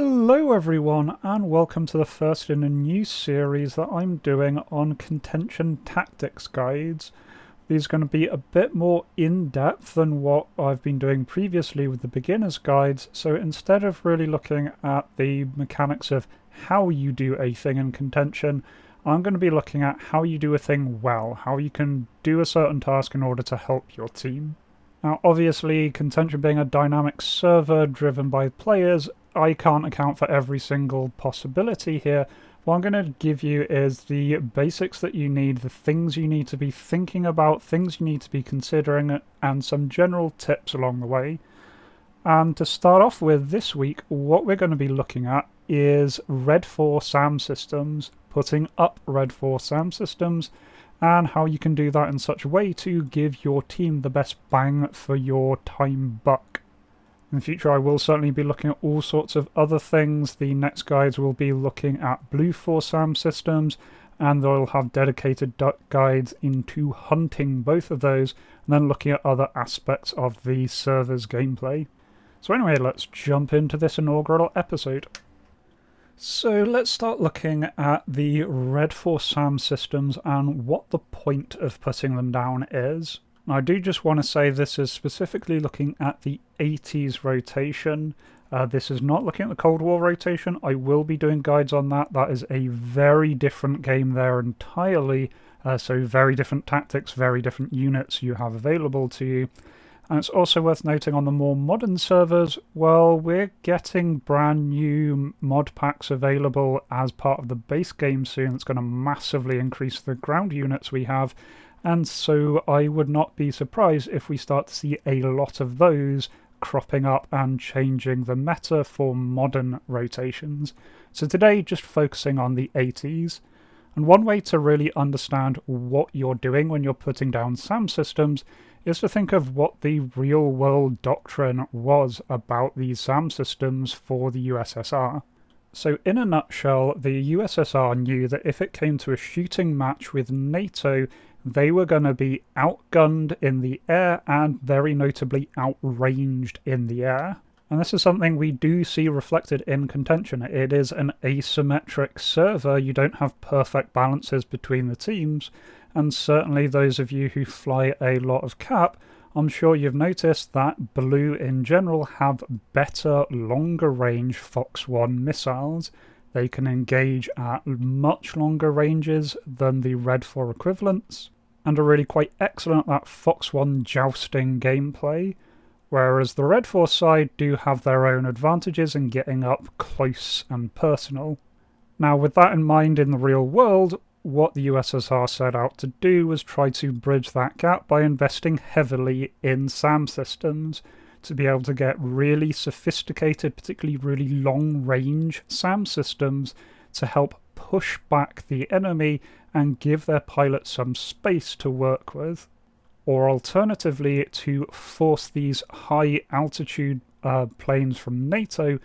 Hello everyone, and welcome to the first in a new series that I'm doing on Contention Tactics Guides. These are going to be a bit more in-depth than what I've been doing previously with the beginner's guides, so instead of really looking at the mechanics of how you do a thing in Contention, I'm going to be looking at how you do a thing well, how you can do a certain task in order to help your team. Now obviously, Contention being a dynamic server driven by players, I can't account for every single possibility here. What I'm going to give you is the basics that you need, the things you need to be thinking about, things you need to be considering, and some general tips along the way. And to start off with this week, what we're going to be looking at is RedFor SAM systems, putting up RedFor SAM systems, and how you can do that in such a way to give your team the best bang for your time buck. In the future, I will certainly be looking at all sorts of other things. The next guides will be looking at Blue SAM systems, and they'll have dedicated guides into hunting both of those, and then looking at other aspects of the server's gameplay. So anyway, let's jump into this inaugural episode. So let's start looking at the RedFor SAM systems and what the point of putting them down is. Now, I do just want to say this is specifically looking at the 80s rotation. This is not looking at the Cold War rotation. I will be doing guides on that. That is a very different game there entirely. So very different tactics, very different units you have available to you. And it's also worth noting on the more modern servers, well, we're getting brand new mod packs available as part of the base game soon. It's going to massively increase the ground units we have. And so I would not be surprised if we start to see a lot of those cropping up and changing the meta for modern rotations. So today, just focusing on the 80s. And one way to really understand what you're doing when you're putting down SAM systems is to think of what the real-world doctrine was about these SAM systems for the USSR. So in a nutshell, the USSR knew that if it came to a shooting match with NATO, they were going to be outgunned in the air and very notably outranged in the air. And this is something we do see reflected in Contention. It is an asymmetric server. You don't have perfect balances between the teams. And certainly those of you who fly a lot of cap, I'm sure you've noticed that Blue in general have better, longer range Fox 1 missiles. They can engage at much longer ranges than the RedFor equivalents, and are really quite excellent at that Fox 1 jousting gameplay, whereas the RedFor side do have their own advantages in getting up close and personal. Now, with that in mind in the real world, what the USSR set out to do was try to bridge that gap by investing heavily in SAM systems to be able to get really sophisticated, particularly really long-range SAM systems to help push back the enemy and give their pilots some space to work with. Or alternatively, to force these high-altitude planes from NATO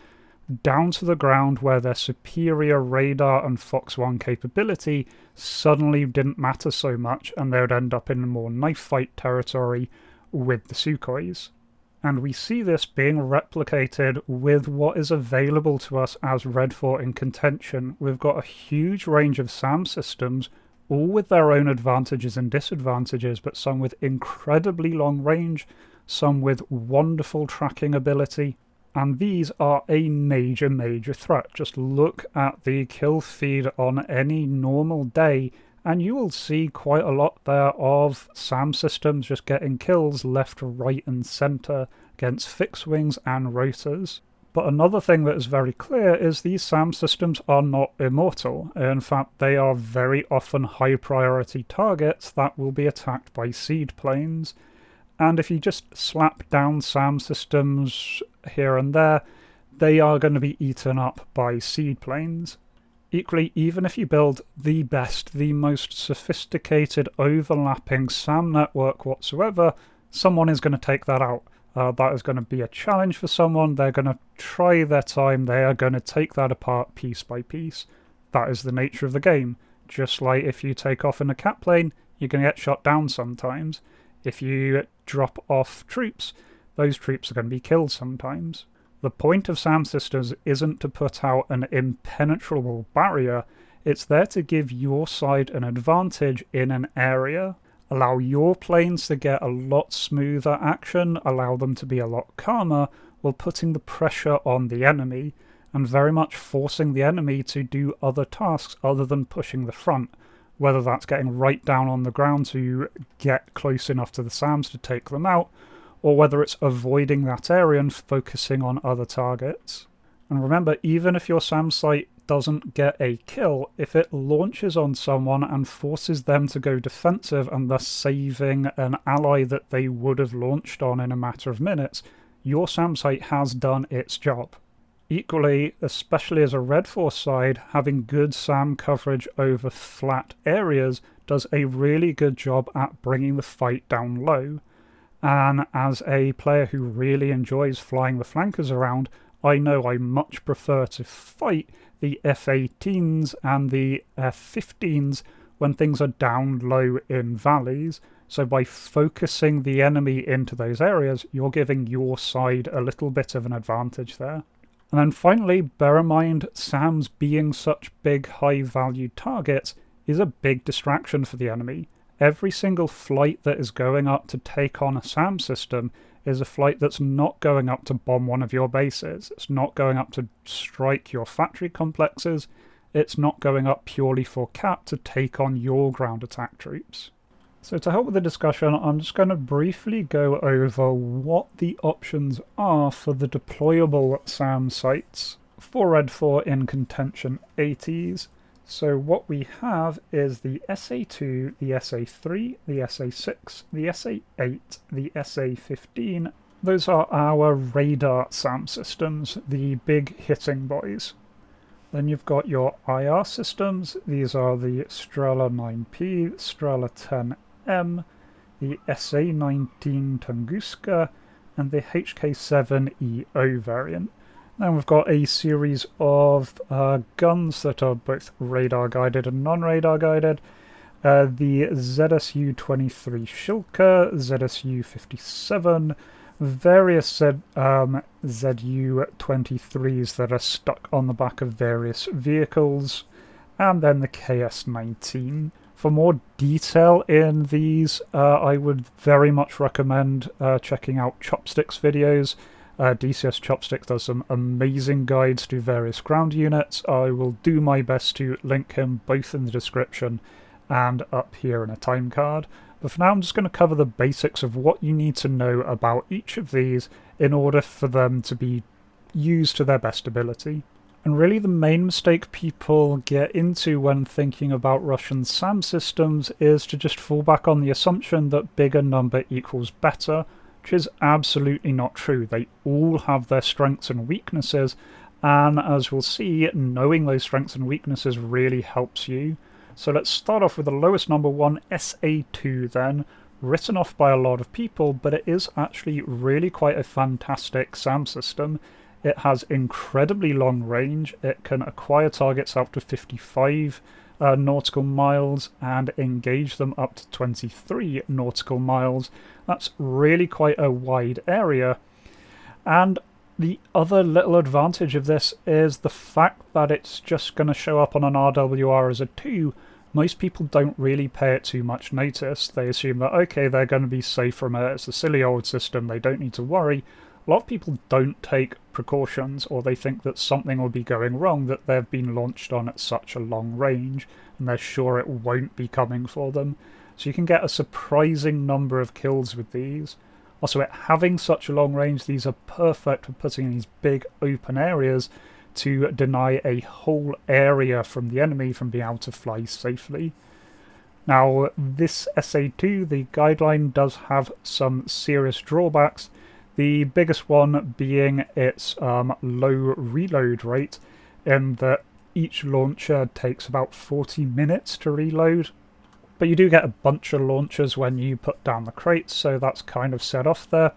down to the ground where their superior radar and Fox 1 capability suddenly didn't matter so much, and they would end up in more knife fight territory with the Sukhois. And we see this being replicated with what is available to us as RedFor in Contention. We've got a huge range of SAM systems, all with their own advantages and disadvantages, but some with incredibly long range, some with wonderful tracking ability. And these are a major threat. Just look at the kill feed on any normal day, and you will see quite a lot there of SAM systems just getting kills left, right and centre against fixed wings and rotors. But another thing that is very clear is these SAM systems are not immortal. In fact, they are very often high priority targets that will be attacked by seed planes. And if you just slap down SAM systems here and there, they are going to be eaten up by seed planes. Equally, even if you build the best, the most sophisticated overlapping SAM network whatsoever, someone is going to take that out. That is going to be a challenge for someone. They're going to try their time. They are going to take that apart piece by piece. That is the nature of the game. Just like if you take off in a cat plane, you're going to get shot down sometimes. If you drop off troops, those troops are going to be killed sometimes. The point of SAM systems isn't to put out an impenetrable barrier, it's there to give your side an advantage in an area, allow your planes to get a lot smoother action, allow them to be a lot calmer, while putting the pressure on the enemy, and very much forcing the enemy to do other tasks other than pushing the front, whether that's getting right down on the ground to get close enough to the SAMs to take them out, or whether it's avoiding that area and focusing on other targets. And remember, even if your SAM site doesn't get a kill, if it launches on someone and forces them to go defensive and thus saving an ally that they would have launched on in a matter of minutes, your SAM site has done its job. Equally, especially as a RedFor side, having good SAM coverage over flat areas does a really good job at bringing the fight down low. And as a player who really enjoys flying the flankers around, I know I much prefer to fight the F-18s and the F-15s when things are down low in valleys. So by focusing the enemy into those areas, you're giving your side a little bit of an advantage there. And then finally, bear in mind, SAMs being such big high-value targets is a big distraction for the enemy. Every single flight that is going up to take on a SAM system is a flight that's not going up to bomb one of your bases. It's not going up to strike your factory complexes. It's not going up purely for cap to take on your ground attack troops. So to help with the discussion, I'm just going to briefly go over what the options are for the deployable SAM sites for RedFor in Contention 80s. So what we have is the SA2, the SA3, the SA6, the SA8, the SA15. Those are our radar SAM systems, the big hitting boys. Then you've got your IR systems. These are the Strela 9P, Strela 10M, the SA19 Tunguska, and the HK7EO variant. Then we've got a series of guns that are both radar-guided and non-radar guided. The ZSU-23 Shilka, ZSU-57, various ZU-23s that are stuck on the back of various vehicles, and then the KS-19. For more detail in these, I would very much recommend checking out Chopstick's videos. DCS Chopstick does some amazing guides to various ground units. I will do my best to link him both in the description and up here in a time card. But for now I'm just going to cover the basics of what you need to know about each of these in order for them to be used to their best ability. And really the main mistake people get into when thinking about Russian SAM systems is to just fall back on the assumption that bigger number equals better, which is absolutely not true. They all have their strengths and weaknesses, and as we'll see, knowing those strengths and weaknesses really helps you. So let's start off with the lowest number one, SA2 then, written off by a lot of people, but it is actually really quite a fantastic SAM system. It has incredibly long range, it can acquire targets up to 55 nautical miles and engage them up to 23 nautical miles. That's really quite a wide area. And the other little advantage of this is the fact that it's just going to show up on an RWR as a 2. Most people don't really pay it too much notice. They assume that, okay, they're going to be safe from it, it's a silly old system, they don't need to worry. A lot of people don't take precautions, or they think that something will be going wrong, that they've been launched on at such a long range, and they're sure it won't be coming for them. So you can get a surprising number of kills with these. Also, it having such a long range, these are perfect for putting in these big open areas to deny a whole area from the enemy from being able to fly safely. Now, this SA2, the guideline, does have some serious drawbacks. The biggest one being its low reload rate, in that each launcher takes about 40 minutes to reload. But you do get a bunch of launchers when you put down the crates, so that's kind of set off there.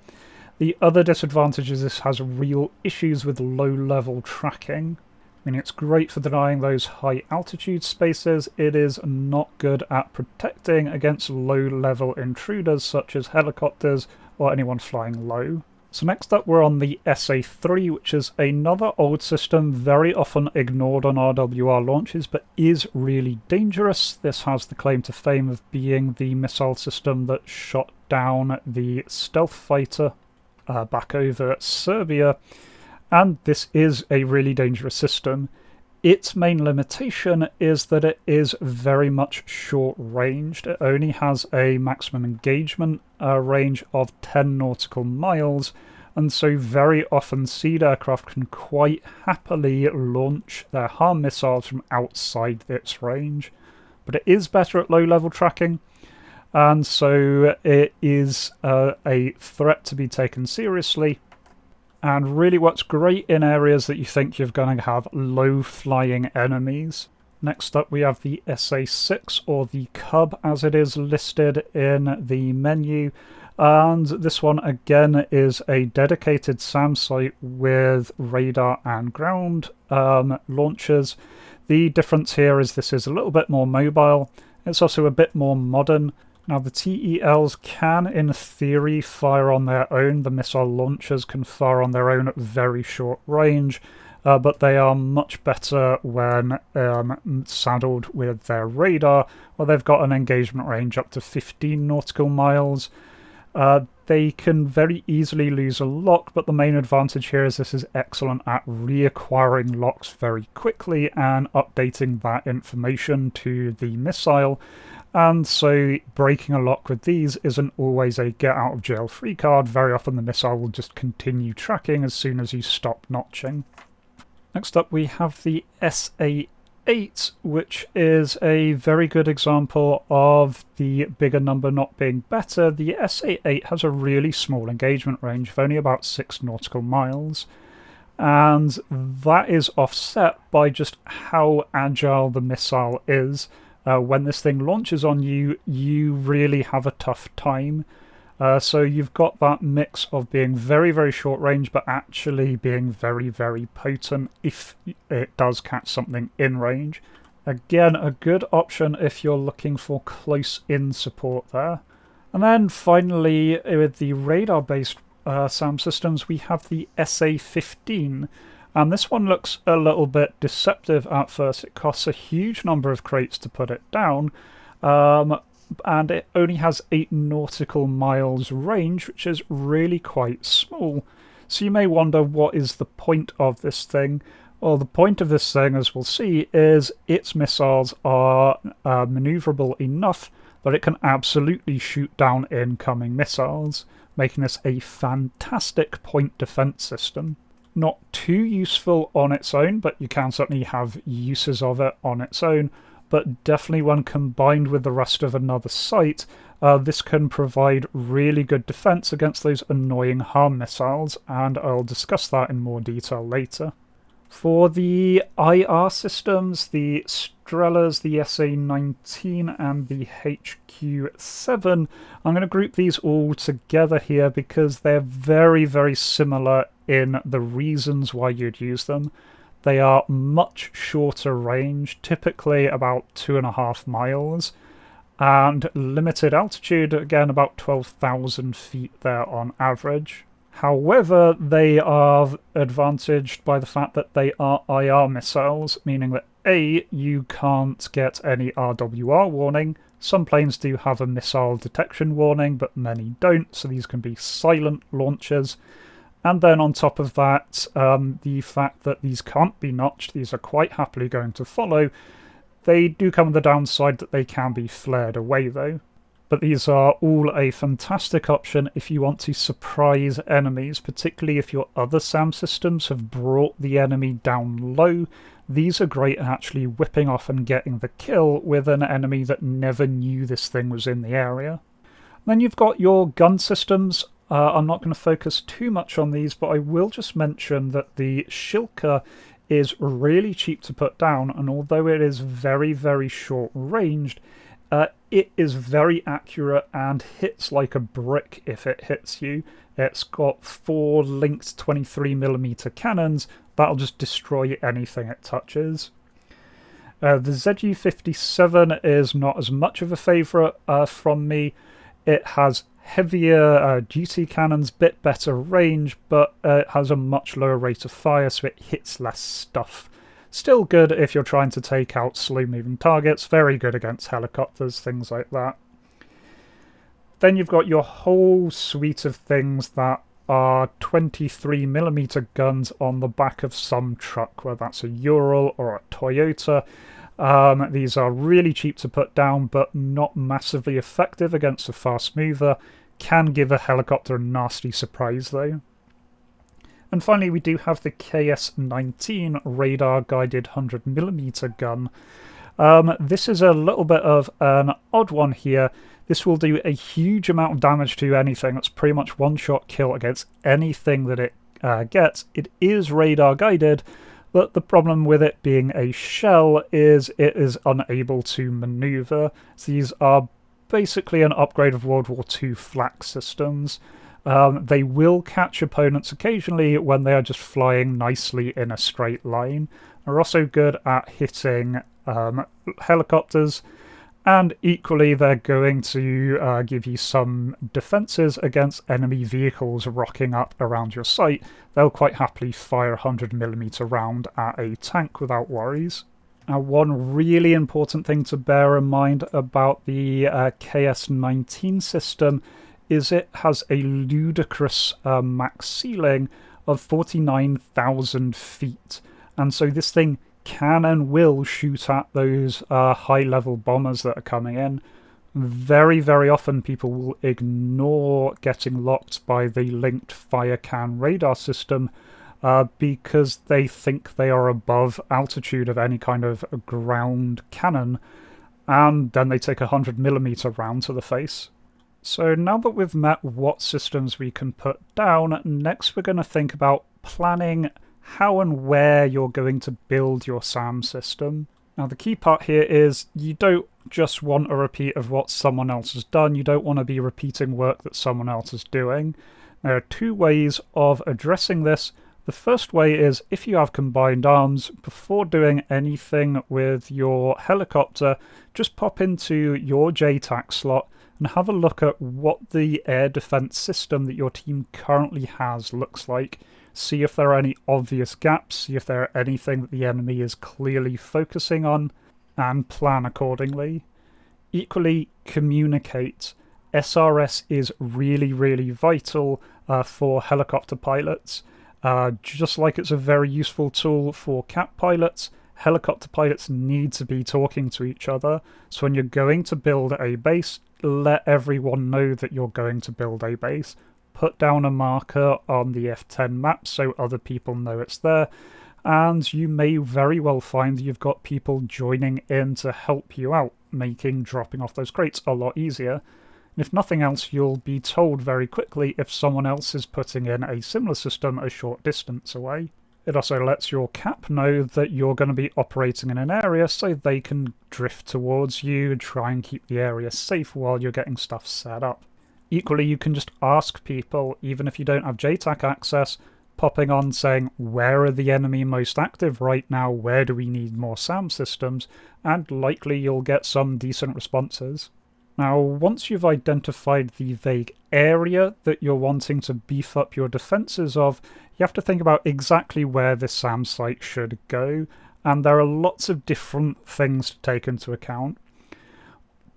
The other disadvantage is this has real issues with low-level tracking. I mean, it's great for denying those high-altitude spaces. It is not good at protecting against low-level intruders such as helicopters or anyone flying low. So next up we're on the SA3, which is another old system very often ignored on RWR launches, but is really dangerous. This has the claim to fame of being the missile system that shot down the stealth fighter back over at Serbia, and this is a really dangerous system. Its main limitation is that it is very much short-ranged. It only has a maximum engagement range of 10 nautical miles, and so very often Seed aircraft can quite happily launch their HARM missiles from outside its range. But it is better at low-level tracking, and so it is a threat to be taken seriously, and really works great in areas that you think you're going to have low-flying enemies. Next up we have the SA6, or the Cub as it is listed in the menu, and this one again is a dedicated SAM site with radar and ground launchers. The difference here is this is a little bit more mobile. It's also a bit more modern. Now the TELs can, in theory, fire on their own. The missile launchers can fire on their own at very short range, but they are much better when saddled with their radar, where they've got an engagement range up to 15 nautical miles. They can very easily lose a lock, but the main advantage here is this is excellent at reacquiring locks very quickly and updating that information to the missile. And so breaking a lock with these isn't always a get-out-of-jail-free card. Very often the missile will just continue tracking as soon as you stop notching. Next up we have the SA8, which is a very good example of the bigger number not being better. The SA8 has a really small engagement range of only about 6 nautical miles. And that is offset by just how agile the missile is. When this thing launches on you, you really have a tough time. So you've got that mix of being very, very short range, but actually being very, very potent if it does catch something in range. Again, a good option if you're looking for close-in support there. And then finally, with the radar-based SAM systems, we have the SA-15. And this one looks a little bit deceptive at first. It costs a huge number of crates to put it down, and it only has 8 nautical miles range, which is really quite small. So you may wonder, what is the point of this thing? Well, the point of this thing, as we'll see, is its missiles are maneuverable enough that it can absolutely shoot down incoming missiles, making this a fantastic point defense system. Not too useful on its own, but you can certainly have uses of it on its own. But definitely when combined with the rest of another site, this can provide really good defense against those annoying HARM missiles, and I'll discuss that in more detail later. For the IR systems, the Strellas, the SA-19 and the HQ-7, I'm going to group these all together here because they're very, very similar in the reasons why you'd use them. They are much shorter range, typically about 2.5 miles, and limited altitude, again about 12,000 feet there on average. However, they are advantaged by the fact that they are IR missiles, meaning that A, you can't get any RWR warning. Some planes do have a missile detection warning, but many don't, so these can be silent launches. And then on top of that, the fact that these can't be notched, these are quite happily going to follow. They do come with the downside that they can be flared away though. But these are all a fantastic option if you want to surprise enemies, particularly if your other SAM systems have brought the enemy down low. These are great at actually whipping off and getting the kill with an enemy that never knew this thing was in the area. Then you've got your gun systems. I'm not going to focus too much on these, but I will just mention that the Shilka is really cheap to put down, and although it is very, very short-ranged, it is very accurate and hits like a brick if it hits you. It's got 4 linked 23mm cannons that'll just destroy anything it touches. The ZU-57 is not as much of a favourite from me. It has heavier GC cannons, bit better range, but it has a much lower rate of fire, so it hits less stuff. Still good if you're trying to take out slow-moving targets, very good against helicopters, things like that. Then you've got your whole suite of things that are 23mm guns on the back of some truck, whether that's a Ural or a Toyota. These are really cheap to put down, but not massively effective against a fast mover. Can give a helicopter a nasty surprise, though. And finally, we do have the KS-19 radar-guided 100mm gun. This is a little bit of an odd one here. This will do a huge amount of damage to anything. It's pretty much one-shot kill against anything that it gets. It is radar-guided, but the problem with it being a shell is it is unable to maneuver. So these are basically an upgrade of World War II flak systems. They will catch opponents occasionally when they are just flying nicely in a straight line. They're also good at hitting helicopters, and equally they're going to give you some defences against enemy vehicles rocking up around your site. They'll quite happily fire a 100mm round at a tank without worries. Now, one really important thing to bear in mind about the KS-19 system is it has a ludicrous max ceiling of 49,000 feet. And so this thing can and will shoot at those high-level bombers that are coming in. Very, very often people will ignore getting locked by the linked fire can radar system because they think they are above altitude of any kind of ground cannon, and then they take a 100mm round to the face. So now that we've met what systems we can put down, next we're going to think about planning how and where you're going to build your SAM system. Now the key part here is you don't just want a repeat of what someone else has done, you don't want to be repeating work that someone else is doing. There are two ways of addressing this. The first way is if you have combined arms, before doing anything with your helicopter, just pop into your JTAC slot and have a look at what the air defense system that your team currently has looks like. See if there are any obvious gaps, see if there are anything that the enemy is clearly focusing on, and plan accordingly. Equally, communicate. SRS is really, really vital for helicopter pilots. Just like it's a very useful tool for cat pilots, helicopter pilots need to be talking to each other. So when you're going to build a base, let everyone know that you're going to build a base. Put down a marker on the F10 map so other people know it's there, and you may very well find that you've got people joining in to help you out, making dropping off those crates a lot easier. And if nothing else, you'll be told very quickly if someone else is putting in a similar system a short distance away. It also lets your cap know that you're going to be operating in an area so they can drift towards you and try and keep the area safe while you're getting stuff set up. Equally, you can just ask people, even if you don't have JTAC access, popping on saying, where are the enemy most active right now, where do we need more SAM systems, and likely you'll get some decent responses. Now, once you've identified the vague area that you're wanting to beef up your defences of, you have to think about exactly where this SAM site should go, and there are lots of different things to take into account.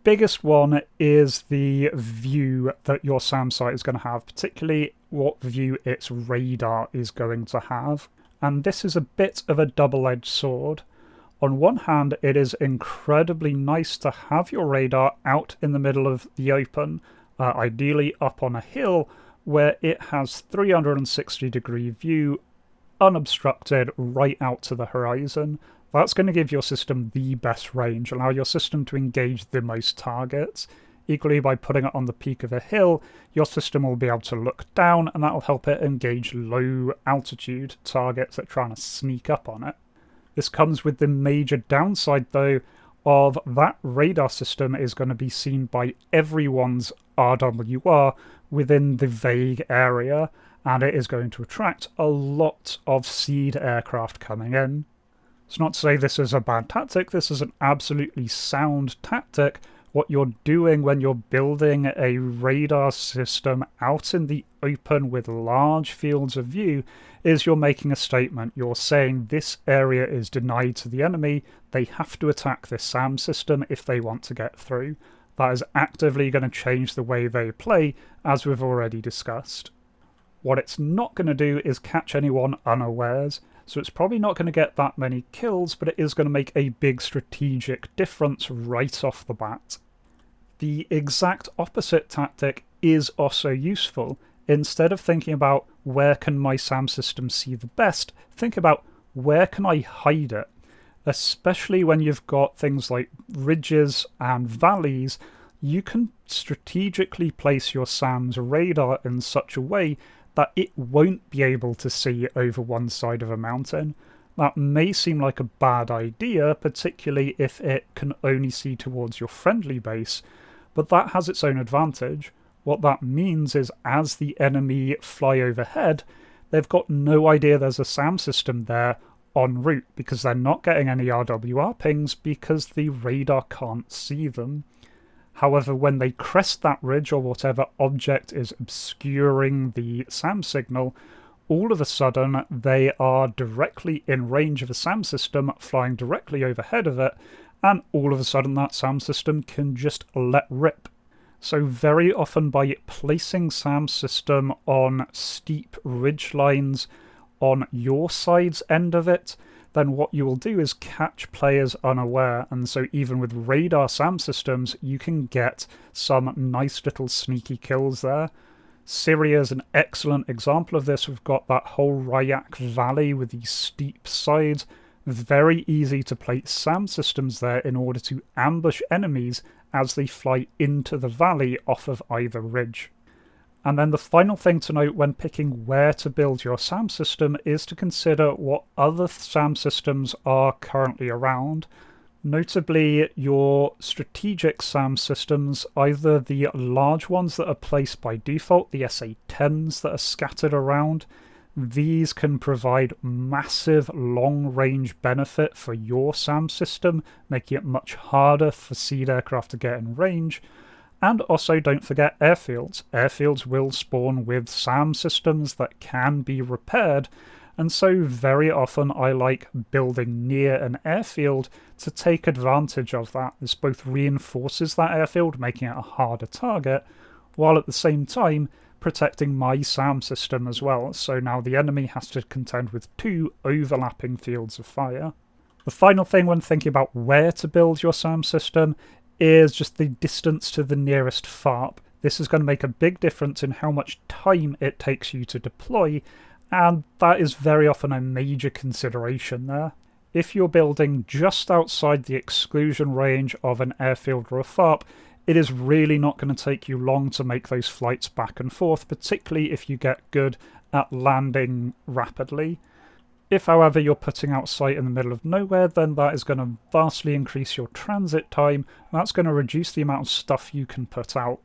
Biggest one is the view that your SAM site is going to have, particularly what view its radar is going to have. And this is a bit of a double-edged sword. On one hand, it is incredibly nice to have your radar out in the middle of the open, ideally up on a hill, where it has 360-degree view, unobstructed, right out to the horizon. That's going to give your system the best range, allow your system to engage the most targets. Equally, by putting it on the peak of a hill, your system will be able to look down, and that will help it engage low-altitude targets that are trying to sneak up on it. This comes with the major downside, though, of that radar system is going to be seen by everyone's RWR within the vague area, and it is going to attract a lot of seed aircraft coming in. It's not to say this is a bad tactic, this is an absolutely sound tactic What you're doing when you're building a radar system out in the open with large fields of view is you're making a statement. You're saying this area is denied to the enemy. They have to attack this SAM system if they want to get through. That is actively going to change the way they play, as we've already discussed. What it's not going to do is catch anyone unawares, so it's probably not going to get that many kills, but it is going to make a big strategic difference right off the bat. The exact opposite tactic is also useful. Instead of thinking about where can my SAM system see the best, think about where can I hide it? Especially when you've got things like ridges and valleys, you can strategically place your SAM's radar in such a way that it won't be able to see over one side of a mountain. That may seem like a bad idea, particularly if it can only see towards your friendly base, but that has its own advantage. What that means is as the enemy fly overhead, they've got no idea there's a SAM system there en route because they're not getting any RWR pings because the radar can't see them. However, when they crest that ridge or whatever object is obscuring the SAM signal, all of a sudden they are directly in range of a SAM system flying directly overhead of it, and all of a sudden that SAM system can just let rip. So very often by placing SAM system on steep ridge lines on your side's end of it, then what you will do is catch players unaware, and so even with radar SAM systems, you can get some nice little sneaky kills there. Syria is an excellent example of this. We've got that whole Ryak Valley with these steep sides. Very easy to place SAM systems there in order to ambush enemies as they fly into the valley off of either ridge. And then the final thing to note when picking where to build your SAM system is to consider what other SAM systems are currently around. Notably, your strategic SAM systems, either the large ones that are placed by default, the SA-10s that are scattered around, these can provide massive long-range benefit for your SAM system, making it much harder for seed aircraft to get in range. And also don't forget airfields. Airfields will spawn with SAM systems that can be repaired, and so very often I like building near an airfield to take advantage of that. This both reinforces that airfield, making it a harder target, while at the same time protecting my SAM system as well, so now the enemy has to contend with two overlapping fields of fire. The final thing when thinking about where to build your SAM system is just the distance to the nearest FARP. This is going to make a big difference in how much time it takes you to deploy, and that is very often a major consideration there. If you're building just outside the exclusion range of an airfield or a FARP, it is really not going to take you long to make those flights back and forth, particularly if you get good at landing rapidly. If, however, you're putting out sight in the middle of nowhere, then that is going to vastly increase your transit time, and that's going to reduce the amount of stuff you can put out.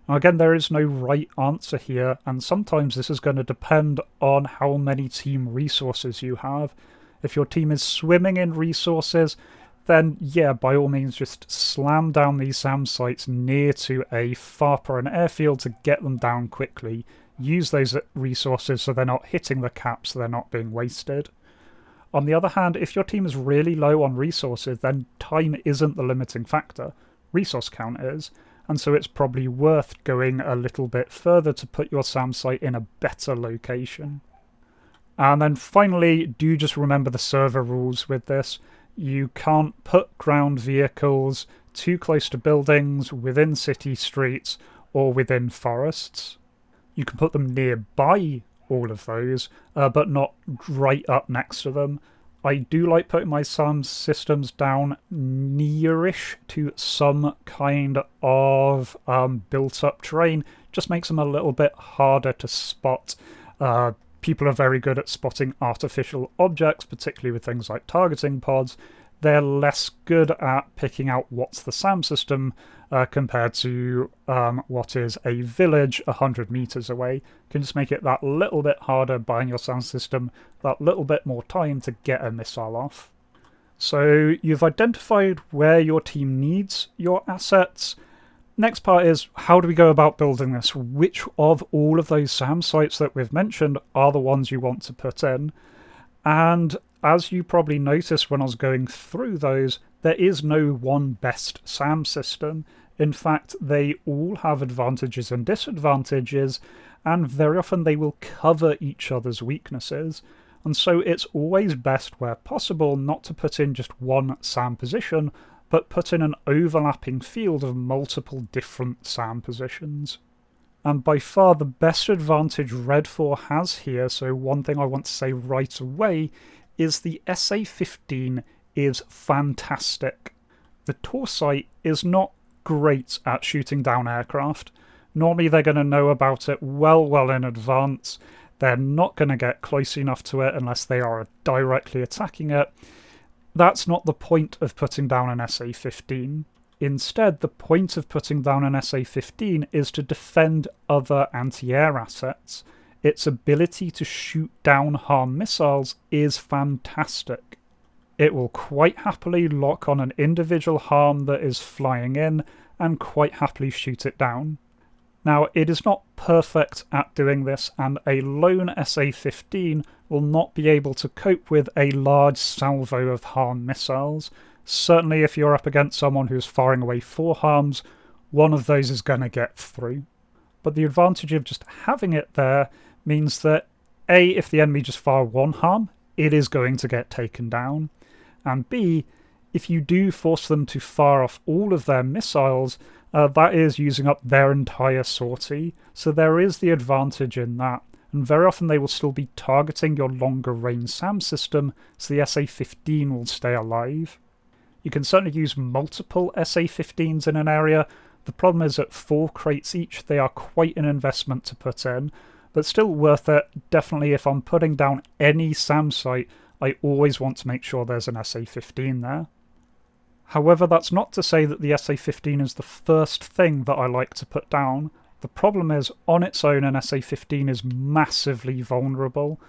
Now again, there is no right answer here, and sometimes this is going to depend on how many team resources you have. If your team is swimming in resources, then yeah, by all means just slam down these SAM sites near to a FARP or an airfield to get them down quickly. Use those resources so they're not hitting the cap, so they're not being wasted. On the other hand, if your team is really low on resources, then time isn't the limiting factor. Resource count is, and so it's probably worth going a little bit further to put your SAM site in a better location. And then finally, do just remember the server rules with this. You can't put ground vehicles too close to buildings, within city streets, or within forests. You can put them nearby all of those, but not right up next to them. I do like putting my SAM systems down nearish to some kind of built-up terrain. Just makes them a little bit harder to spot. People are very good at spotting artificial objects, particularly with things like targeting pods. They're less good at picking out what's the SAM system compared to what is a village 100 meters away. You can just make it that little bit harder buying your SAM system, that little bit more time to get a missile off. So you've identified where your team needs your assets. Next part is, how do we go about building this? Which of all of those SAM sites that we've mentioned are the ones you want to put in? And as you probably noticed when I was going through those, there is no one best SAM system. In fact, they all have advantages and disadvantages, and very often they will cover each other's weaknesses. And so it's always best, where possible, not to put in just one SAM position, but put in an overlapping field of multiple different SAM positions. And by far the best advantage RedFor has here, so one thing I want to say right away, is the SA-15 is fantastic. The Tor site is not great at shooting down aircraft. Normally they're going to know about it well in advance. They're not going to get close enough to it unless they are directly attacking it. That's not the point of putting down an SA-15. Instead, the point of putting down an SA-15 is to defend other anti-air assets. Its ability to shoot down harm missiles is fantastic. It will quite happily lock on an individual harm that is flying in and quite happily shoot it down. Now, it is not perfect at doing this, and a lone SA-15 will not be able to cope with a large salvo of harm missiles. Certainly if you're up against someone who's firing away 4 harms, one of those is going to get through. But the advantage of just having it there means that A, if the enemy just fire 1 harm, it is going to get taken down. And B, if you do force them to fire off all of their missiles, that is using up their entire sortie. So there is the advantage in that. And very often they will still be targeting your longer range SAM system, so the SA-15 will stay alive. You can certainly use multiple SA-15s in an area. The problem is at 4 crates each, they are quite an investment to put in, but still worth it. Definitely if I'm putting down any SAM site, I always want to make sure there's an SA-15 there. However, that's not to say that the SA-15 is the first thing that I like to put down. The problem is, on its own, an SA-15 is massively vulnerable.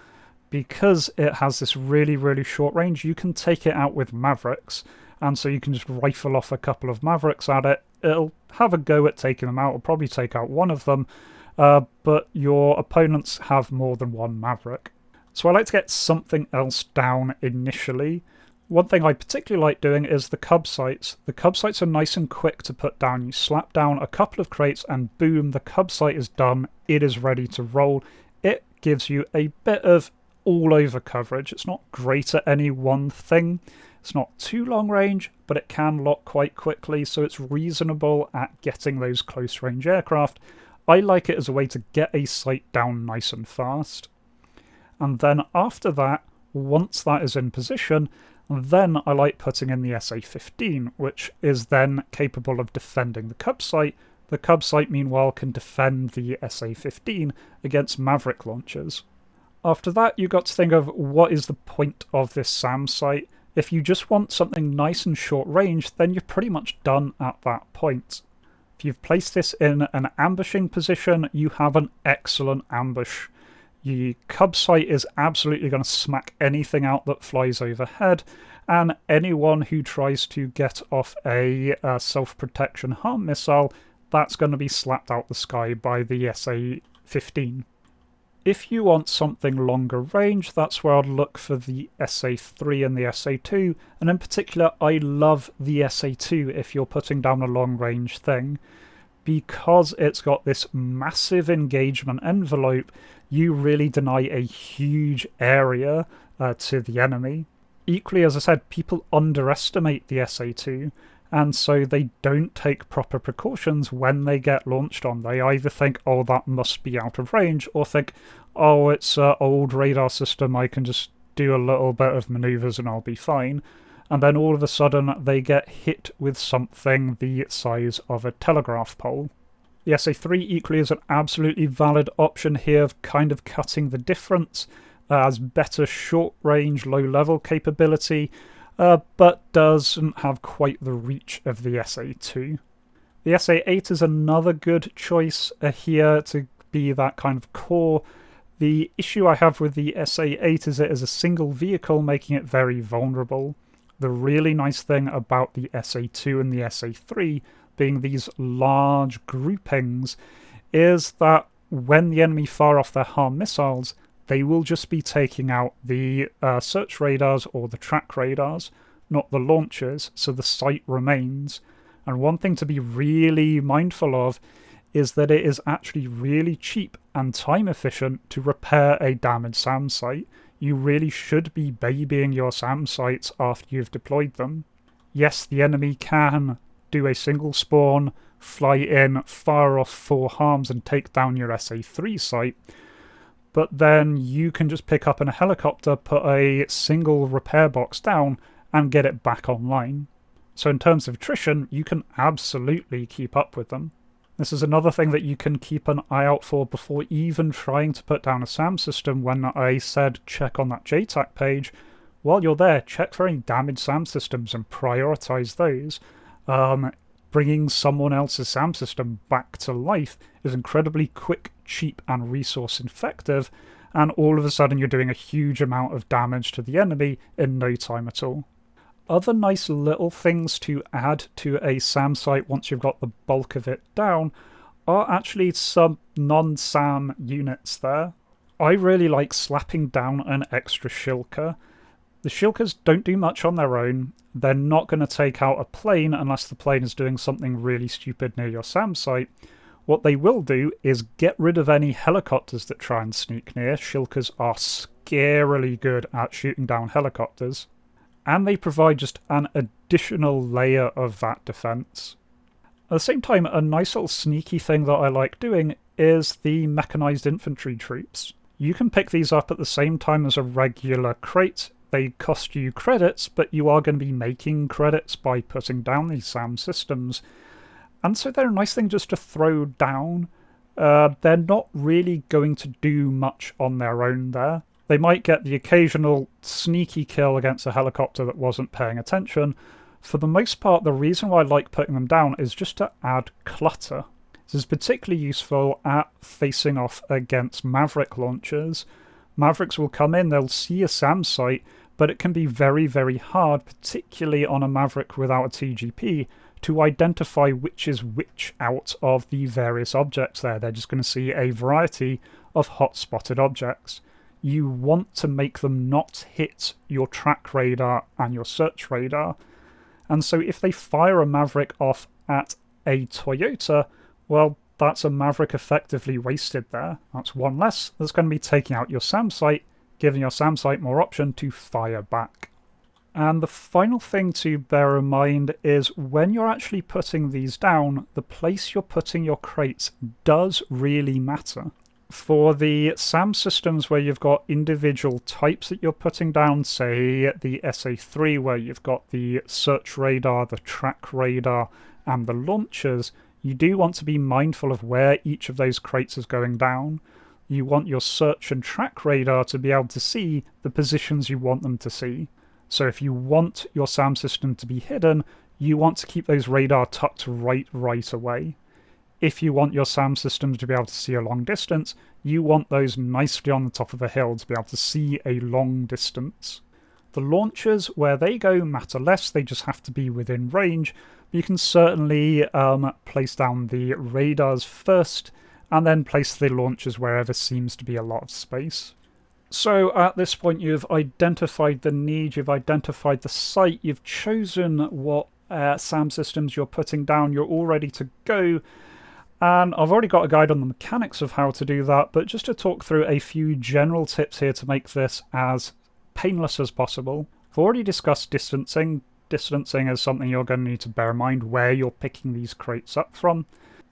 Because it has this really short range, you can take it out with Mavericks, and so you can just rifle off a couple of Mavericks at it. It'll have a go at taking them out, it'll probably take out one of them, but your opponents have more than one Maverick. So I like to get something else down initially. One thing I particularly like doing is the cub sites. The cub sites are nice and quick to put down. You slap down a couple of crates and boom, the cub site is done. It is ready to roll. It gives you a bit of all-over coverage. It's not great at any one thing. It's not too long range, but it can lock quite quickly, so it's reasonable at getting those close-range aircraft. I like it as a way to get a site down nice and fast. And then after that, once that is in position, then I like putting in the SA-15, which is then capable of defending the cub site. The cub site, meanwhile, can defend the SA-15 against Maverick launchers. After that, you've got to think of what is the point of this SAM site. If you just want something nice and short range, then you're pretty much done at that point. If you've placed this in an ambushing position, you have an excellent ambush. Your cub site is absolutely going to smack anything out that flies overhead, and anyone who tries to get off a self-protection harm missile, that's going to be slapped out the sky by the SA-15. If you want something longer range, that's where I'd look for the SA-3 and the SA-2, and in particular I love the SA-2 if you're putting down a long range thing. Because it's got this massive engagement envelope, you really deny a huge area to the enemy. Equally, as I said, people underestimate the SA-2, and so they don't take proper precautions when they get launched on. They either think, oh, that must be out of range, or think, oh, it's an old radar system, I can just do a little bit of maneuvers and I'll be fine. And then all of a sudden they get hit with something the size of a telegraph pole. The SA-3 equally is an absolutely valid option here of kind of cutting the difference, has better short range, low level capability, but doesn't have quite the reach of the SA-2. The SA-8 is another good choice here to be that kind of core. The issue I have with the SA-8 is it is a single vehicle, making it very vulnerable. The really nice thing about the SA2 and the SA3 being these large groupings is that when the enemy fire off their HARM missiles, they will just be taking out the search radars or the track radars, not the launchers, so the site remains. And one thing to be really mindful of is that it is actually really cheap and time efficient to repair a damaged SAM site. You really should be babying your SAM sites after you've deployed them. Yes, the enemy can do a single spawn, fly in, fire off 4 harms and take down your SA3 site, but then you can just pick up in a helicopter, put a single repair box down, and get it back online. So in terms of attrition, you can absolutely keep up with them. This is another thing that you can keep an eye out for before even trying to put down a SAM system. When I said check on that JTAC page, while you're there, check for any damaged SAM systems and prioritize those. Bringing someone else's SAM system back to life is incredibly quick, cheap, and resource effective, and all of a sudden you're doing a huge amount of damage to the enemy in no time at all. Other nice little things to add to a SAM site once you've got the bulk of it down are actually some non-SAM units there. I really like slapping down an extra shilker. The shilkers don't do much on their own. They're not going to take out a plane unless the plane is doing something really stupid near your SAM site. What they will do is get rid of any helicopters that try and sneak near. Shilkers are scarily good at shooting down helicopters. And they provide just an additional layer of that defense. At the same time, a nice little sneaky thing that I like doing is the mechanized infantry troops. You can pick these up at the same time as a regular crate. They cost you credits, but you are going to be making credits by putting down these SAM systems. And so they're a nice thing just to throw down. They're not really going to do much on their own there. They might get the occasional sneaky kill against a helicopter that wasn't paying attention. For the most part, the reason why I like putting them down is just to add clutter. This is particularly useful at facing off against Maverick launchers. Mavericks will come in, they'll see a SAM site, but it can be very, very hard, particularly on a Maverick without a TGP, to identify which is which out of the various objects there. They're just going to see a variety of hot-spotted objects. You want to make them not hit your track radar and your search radar. And so if they fire a Maverick off at a Toyota, well, that's a Maverick effectively wasted there. That's one less that's going to be taking out your SAM site, giving your SAM site more option to fire back. And the final thing to bear in mind is when you're actually putting these down, the place you're putting your crates does really matter. For the SAM systems where you've got individual types that you're putting down, say the SA3 where you've got the search radar, the track radar, and the launchers, you do want to be mindful of where each of those crates is going down. You want your search and track radar to be able to see the positions you want them to see. So if you want your SAM system to be hidden, you want to keep those radar tucked right away. If you want your SAM systems to be able to see a long distance, you want those nicely on the top of a hill to be able to see a long distance. The launchers, where they go, matter less, they just have to be within range, but you can certainly place down the radars first, and then place the launchers wherever seems to be a lot of space. So at this point you've identified the need, you've identified the site, you've chosen what SAM systems you're putting down, you're all ready to go. And I've already got a guide on the mechanics of how to do that, but just to talk through a few general tips here to make this as painless as possible. I've already discussed distancing. Distancing is something you're going to need to bear in mind where you're picking these crates up from.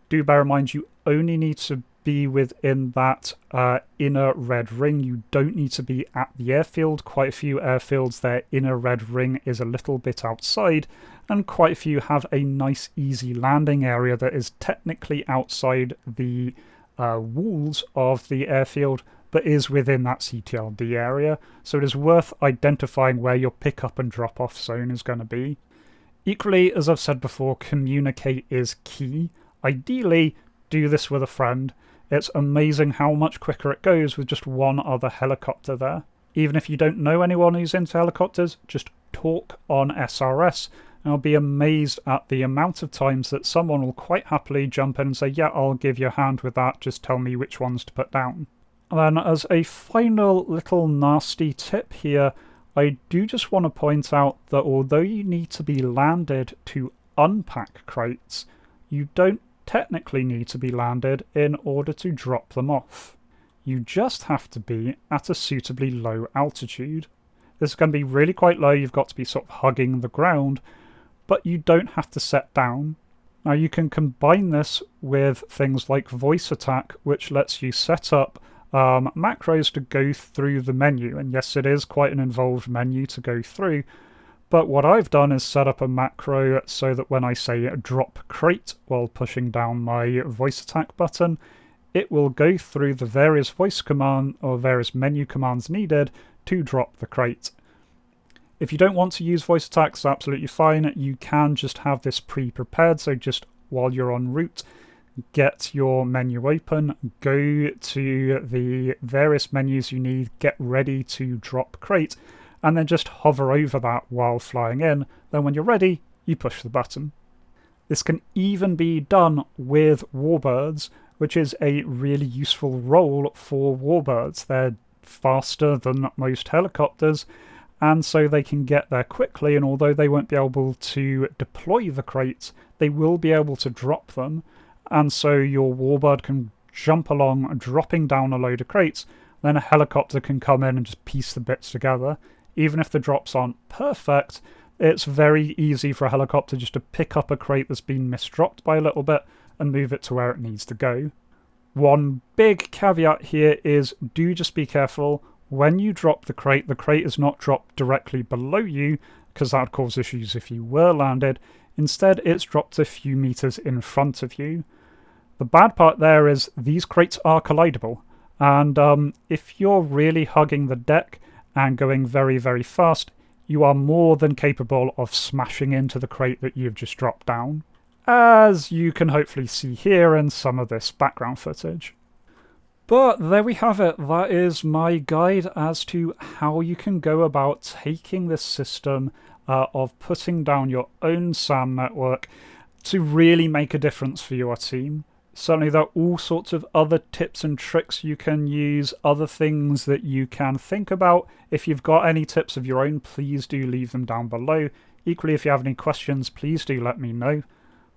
Do bear in mind you only need to be within that inner red ring. You don't need to be at the airfield. Quite a few airfields, their inner red ring is a little bit outside, and quite a few have a nice easy landing area that is technically outside the walls of the airfield, but is within that CTLD area. So it is worth identifying where your pick up and drop off zone is going to be. Equally, as I've said before, communicate is key. Ideally, do this with a friend. It's amazing how much quicker it goes with just one other helicopter there. Even if you don't know anyone who's into helicopters, just talk on SRS, and I'll be amazed at the amount of times that someone will quite happily jump in and say, yeah, I'll give you a hand with that, just tell me which ones to put down. And then as a final little nasty tip here, I do just want to point out that although you need to be landed to unpack crates, you don't technically need to be landed in order to drop them off. You just have to be at a suitably low altitude. This is going to be really quite low, you've got to be sort of hugging the ground, but you don't have to set down. Now you can combine this with things like voice attack, which lets you set up macros to go through the menu, and yes, it is quite an involved menu to go through, but what I've done is set up a macro so that when I say drop crate while pushing down my voice attack button, it will go through the various voice command or various menu commands needed to drop the crate. If you don't want to use voice attacks, absolutely fine. You can just have this pre-prepared, so just while you're en route, get your menu open, go to the various menus you need, get ready to drop crate, and then just hover over that while flying in. Then when you're ready, you push the button. This can even be done with warbirds, which is a really useful role for warbirds. They're faster than most helicopters, and so they can get there quickly, and although they won't be able to deploy the crates, they will be able to drop them. And so your warbird can jump along, dropping down a load of crates, then a helicopter can come in and just piece the bits together. Even if the drops aren't perfect, it's very easy for a helicopter just to pick up a crate that's been misdropped by a little bit and move it to where it needs to go. One big caveat here is do just be careful. When you drop the crate is not dropped directly below you, because that would cause issues if you were landed. Instead, it's dropped a few meters in front of you. The bad part there is these crates are collidable, and if you're really hugging the deck and going very, very fast, you are more than capable of smashing into the crate that you've just dropped down, as you can hopefully see here in some of this background footage. But there we have it. That is my guide as to how you can go about taking this system of putting down your own SAM network to really make a difference for your team. Certainly there are all sorts of other tips and tricks you can use, other things that you can think about. If you've got any tips of your own, please do leave them down below. Equally, if you have any questions, please do let me know.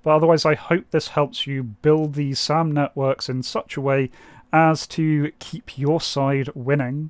But otherwise, I hope this helps you build these SAM networks in such a way as to keep your side winning.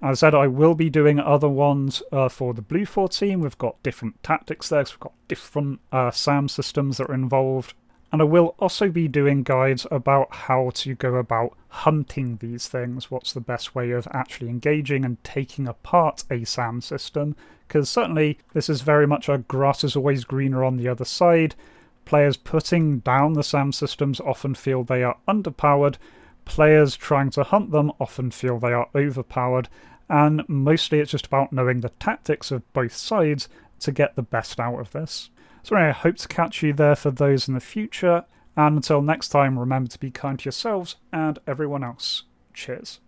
As I said, I will be doing other ones for the RedFor team. We've got different tactics there, so we've got different SAM systems that are involved. And I will also be doing guides about how to go about hunting these things, what's the best way of actually engaging and taking apart a SAM system, because certainly this is very much a grass is always greener on the other side. Players putting down the SAM systems often feel they are underpowered, players trying to hunt them often feel they are overpowered, and mostly it's just about knowing the tactics of both sides to get the best out of this. So anyway, I hope to catch you there for those in the future, and until next time, remember to be kind to yourselves and everyone else. Cheers.